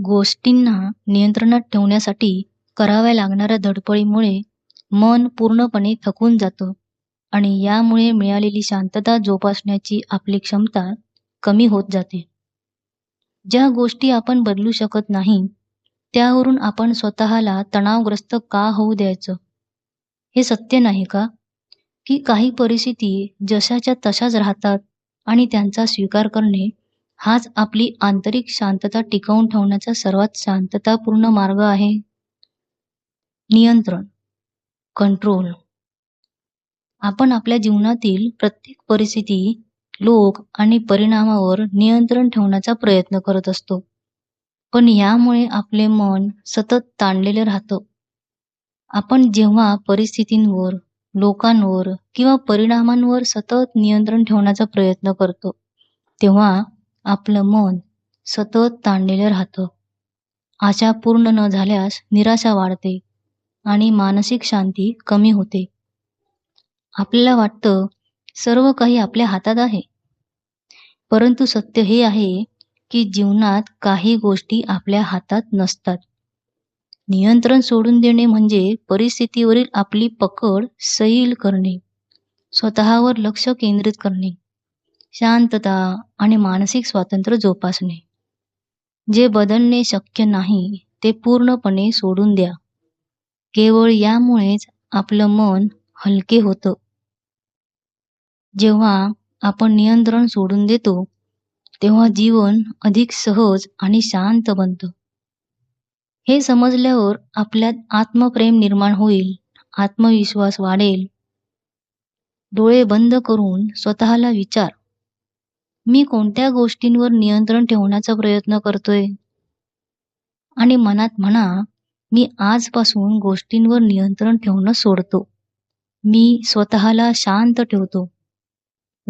गोष्टींना नियंत्रणात ठेवण्यासाठी कराव्या लागणाऱ्या धडपडीमुळे मन पूर्णपणे थकून जातं आणि यामुळे मिळालेली शांतता जोपासण्याची आपली क्षमता कमी होत जाते. ज्या गोष्टी आपण बदलू शकत नाही, त्यावरून आपण स्वतःला तणावग्रस्त का होऊ द्यायचं? हे सत्य नाही का? की काही परिस्थिती जशाच्या तशाच राहतात आणि त्यांचा स्वीकार करणे हाच आपली आंतरिक शांतता टिकवून ठेवण्याचा सर्वात शांततापूर्ण मार्ग आहे. नियंत्रण, कंट्रोल. आपण आपल्या जीवनातील प्रत्येक परिस्थिती, लोक आणि परिणामावर नियंत्रण ठेवण्याचा प्रयत्न करत असतो. पण यामुळे आपले मन सतत ताणलेले राहतं. आपण जेव्हा परिस्थितींवर, लोकांवर किंवा परिणामांवर सतत नियंत्रण ठेवण्याचा प्रयत्न करतो, तेव्हा आपलं मन सतत ताणलेलं राहतं. आशा पूर्ण न झाल्यास निराशा वाढते आणि मानसिक शांती कमी होते. आपल्याला वाटतं सर्व काही आपल्या हातात आहे. परंतु सत्य हे आहे की जीवनात काही गोष्टी आपल्या हातात नसतात. नियंत्रण सोडून देणे म्हणजे परिस्थितीवरील आपली पकड सैल करणे, स्वतःवर लक्ष केंद्रित करणे, शांतता आणि मानसिक स्वातंत्र्य जोपासणे. जे बदलणे शक्य नाही ते पूर्णपणे सोडून द्या. केवळ यामुळेच आपलं मन हलके होतं. जेव्हा आपण नियंत्रण सोडून देतो, तेव्हा जीवन अधिक सहज आणि शांत बनतं. हे समजल्यावर आपल्यात आत्मप्रेम निर्माण होईल, आत्मविश्वास वाढेल. डोळे बंद करून स्वतःला विचार, मी कोणत्या गोष्टींवर नियंत्रण ठेवण्याचा प्रयत्न करतोय? आणि मनात म्हणा, मी आजपासून गोष्टींवर नियंत्रण ठेवणं सोडतो. मी स्वतःला शांत ठेवतो.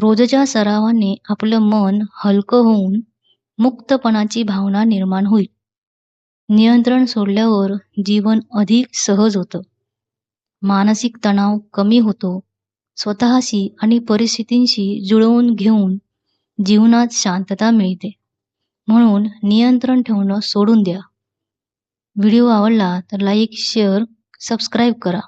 रोजच्या सरावाने आपलं मन हलकं होऊन मुक्तपणाची भावना निर्माण होईल. नियंत्रण सोडल्यावर जीवन अधिक सहज होतं. मानसिक तणाव कमी होतो. स्वतःशी आणि परिस्थितींशी जुळवून घेऊन जीवनात शांतता मिळते. म्हणून नियंत्रण ठेवणं सोडून द्या. व्हिडिओ आवडला तर लाईक, शेअर, सबस्क्राईब करा.